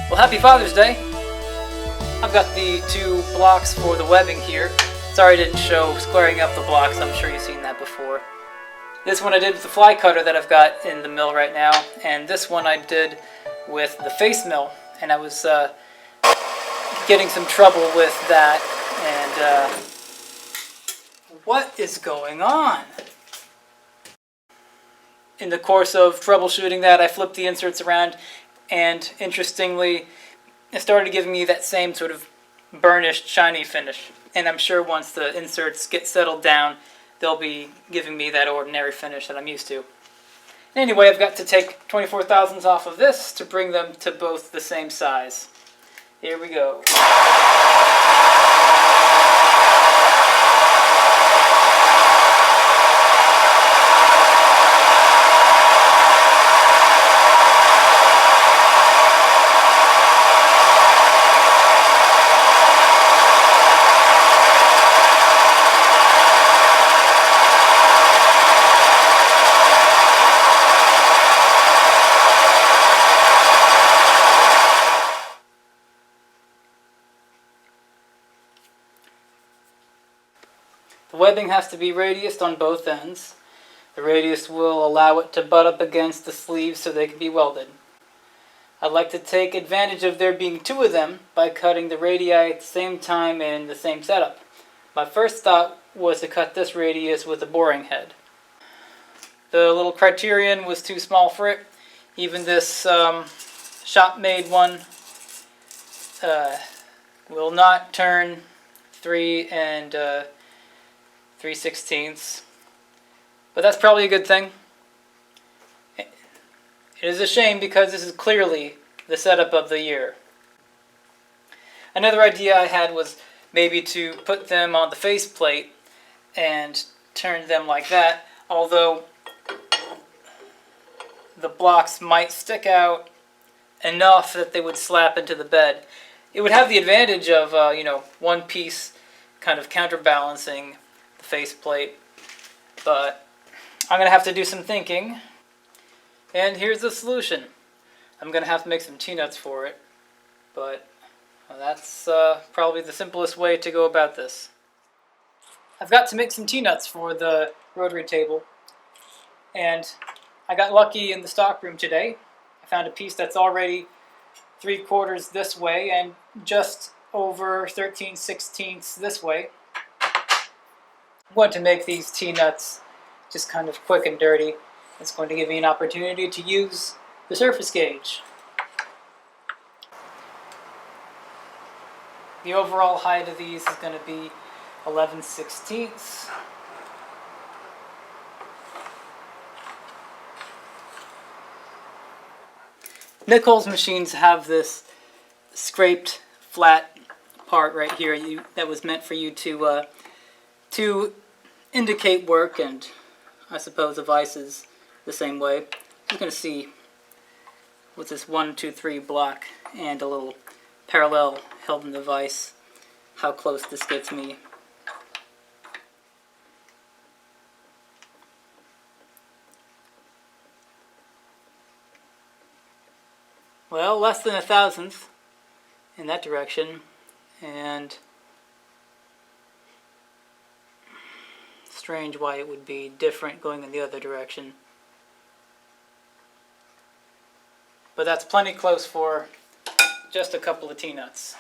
Well, happy Father's Day! I've got the two blocks for the webbing here. Sorry I didn't show squaring up the blocks, I'm sure you've seen that before. This one I did with the fly cutter that I've got in the mill right now, and this one I did with the face mill, and I was getting some trouble with that, and what is going on? In the course of troubleshooting that, I flipped the inserts around, and interestingly, it started giving me that same sort of burnished, shiny finish. And I'm sure once the inserts get settled down, they'll be giving me that ordinary finish that I'm used to. Anyway, I've got to take 24 thousandths off of this to bring them to both the same size. Here we go. The webbing has to be radiused on both ends. The radius will allow it to butt up against the sleeves so they can be welded. I'd like to take advantage of there being two of them by cutting the radii at the same time in the same setup. My first thought was to cut this radius with a boring head. The little criterion was too small for it. Even this shop-made one will not turn 3 3/16, but that's probably a good thing. It is a shame because this is clearly the setup of the year. Another idea I had was maybe to put them on the faceplate and turn them like that, although the blocks might stick out enough that they would slap into the bed. It would have the advantage of one piece kind of counterbalancing faceplate, but I'm going to have to do some thinking, and here's the solution. I'm going to have to make some T-nuts for it, but that's probably the simplest way to go about this. I've got to make some T-nuts for the rotary table, and I got lucky in the stockroom today. I found a piece that's already 3/4 this way and just over 13/16 this way. I'm going to make these T-nuts just kind of quick and dirty. It's going to give me an opportunity to use the surface gauge. The overall height of these is going to be 11/16. Nichols machines have this scraped flat part right here that was meant for you to indicate work, and I suppose a vise is the same way. You're going to see with this 1, 2, 3 block and a little parallel held in the vise how close this gets me. Well, less than 1/1000th in that direction, and strange why it would be different going in the other direction. But that's plenty close for just a couple of T-nuts.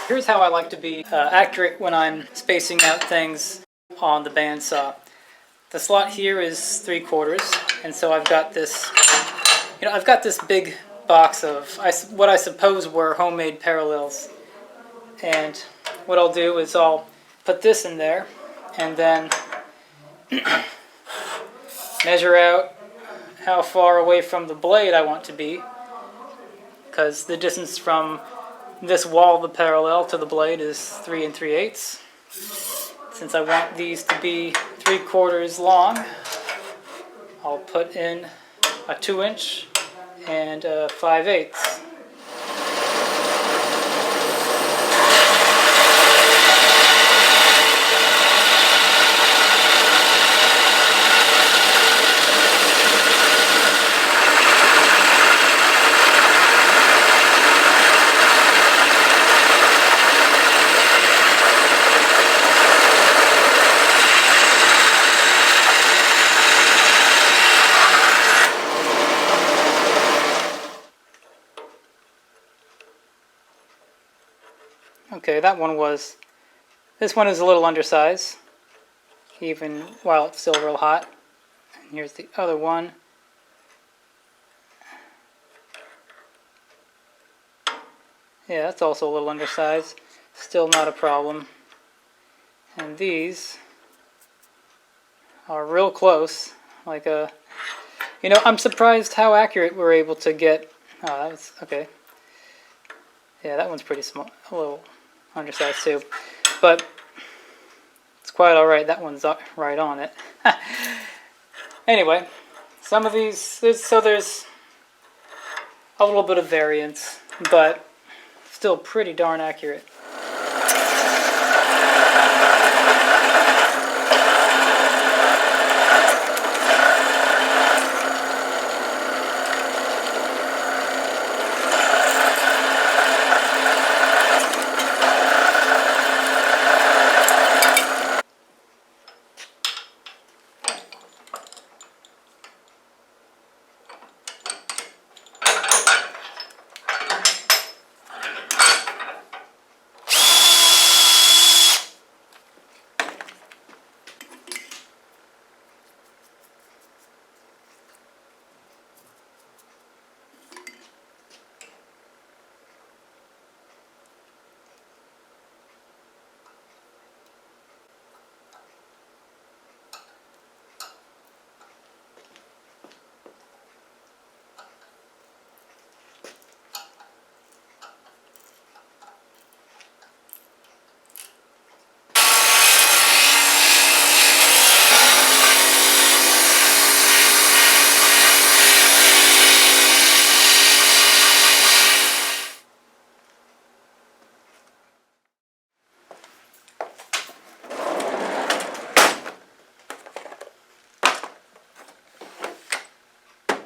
Here's how I like to be accurate when I'm spacing out things on the bandsaw. The slot here is 3/4, and so I've got this, I've got this big box of what I suppose were homemade parallels. And what I'll do is I'll put this in there, and then measure out how far away from the blade I want to be, because the distance from this wall of the parallel to the blade is 3 3/8. Since I want these to be 3/4 long, I'll put in a 2" and a 5/8. Okay, this one is a little undersized, even while it's still real hot. And here's the other one. Yeah, that's also a little undersized. Still not a problem. And these are real close. Like I'm surprised how accurate we're able to get. Oh, that was okay. Yeah, that one's pretty small, a little undersized too, but it's quite all right. That one's right on it. Anyway, some of these, there's a little bit of variance, but still pretty darn accurate.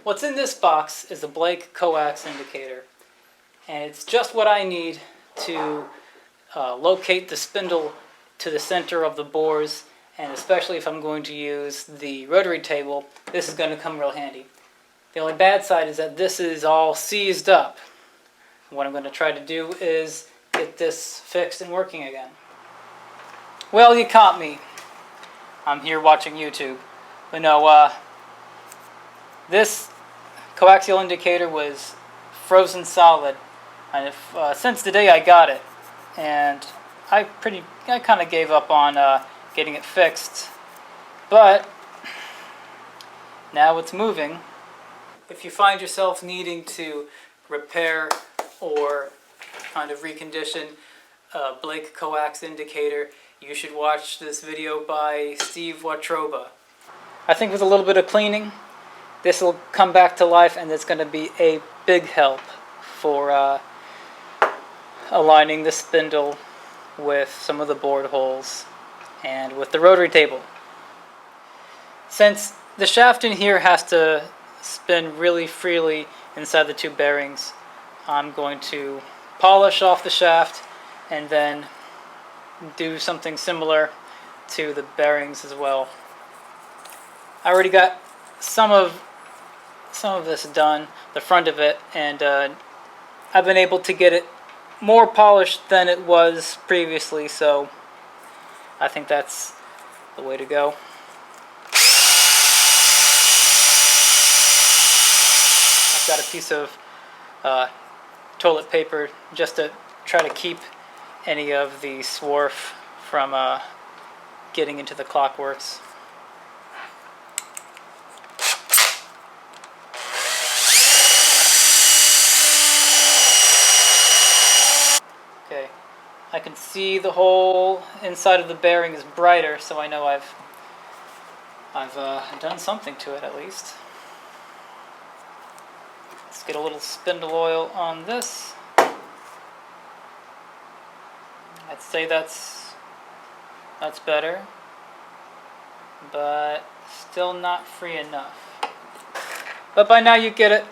What's in this box is a Blake coax indicator, and it's just what I need to locate the spindle to the center of the bores, and especially if I'm going to use the rotary table, this is going to come real handy. The only bad side is that this is all seized up. What I'm going to try to do is get this fixed and working again. Well, you caught me. I'm here watching YouTube. But no, this coaxial indicator was frozen solid, and since the day I got it, and I kind of gave up on getting it fixed, but now it's moving. If you find yourself needing to repair or kind of recondition a Blake coax indicator, you should watch this video by Steve Watroba. I think with a little bit of cleaning, this will come back to life, and it's going to be a big help for aligning the spindle with some of the bored holes and with the rotary table. Since the shaft in here has to spin really freely inside the two bearings, I'm going to polish off the shaft and then do something similar to the bearings as well. I already got some of this done, the front of it, and I've been able to get it more polished than it was previously, so I think that's the way to go. I've got a piece of toilet paper just to try to keep any of the swarf from getting into the clockworks. Okay, I can see the hole inside of the bearing is brighter, so I know I've I've done something to it at least. Let's get a little spindle oil on this. I'd say that's better, but still not free enough. But by now you get it.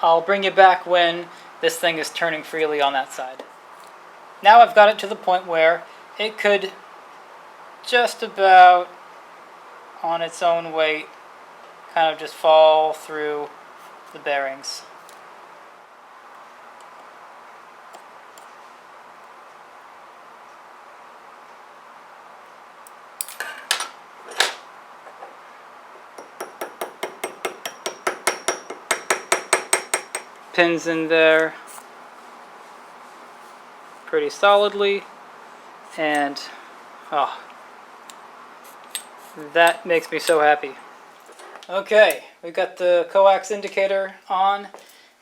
I'll bring you back when this thing is turning freely on that side. Now I've got it to the point where it could just about on its own weight kind of just fall through the bearings. Pins in there pretty solidly, and that makes me so happy. Okay, we got the coax indicator on,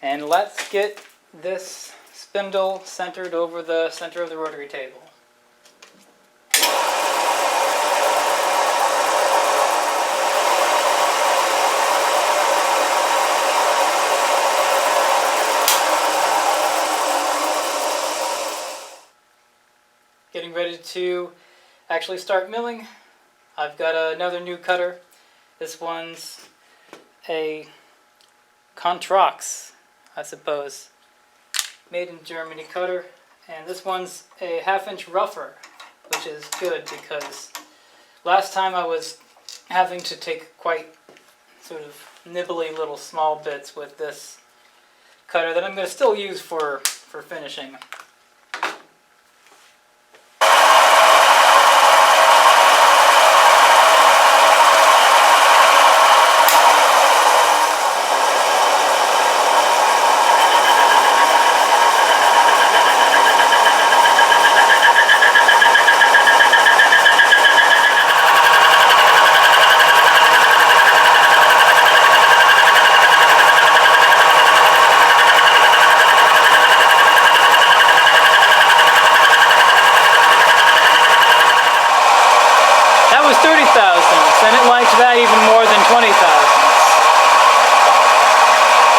and let's get this spindle centered over the center of the rotary table. Getting ready to actually start milling. I've got another new cutter. This one's a Controx, I suppose, made in Germany cutter, and this one's a 1/2 inch rougher, which is good because last time I was having to take quite sort of nibbly little small bits with this cutter that I'm going to still use for finishing. And it liked that even more than 20 thousandths.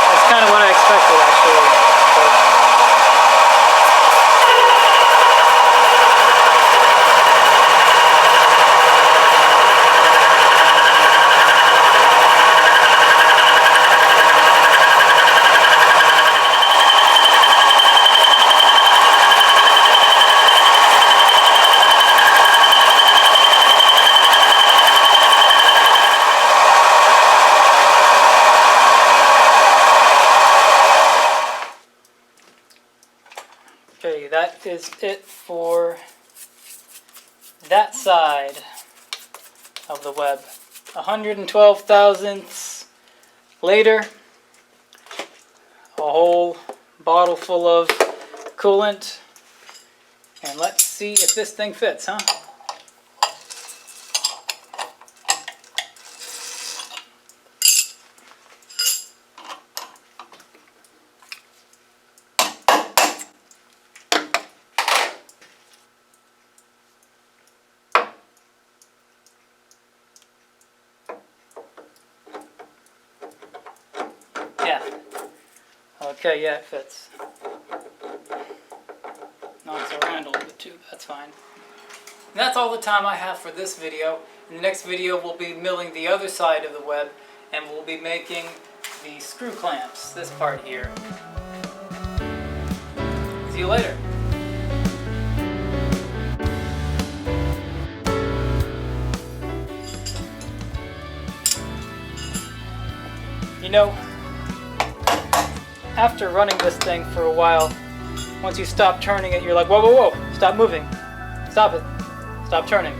That's kind of what I expected, actually. Okay, that is it for that side of the web. 112 thousandths later, a whole bottle full of coolant, and let's see if this thing fits, huh? Yeah. Okay, yeah, it fits. Knocks around a little bit too, that's fine. And that's all the time I have for this video. In the next video, we'll be milling the other side of the web, and we'll be making the screw clamps, this part here. See you later. You know, after running this thing for a while, once you stop turning it, you're like, whoa, whoa, whoa, stop moving. Stop it. Stop turning.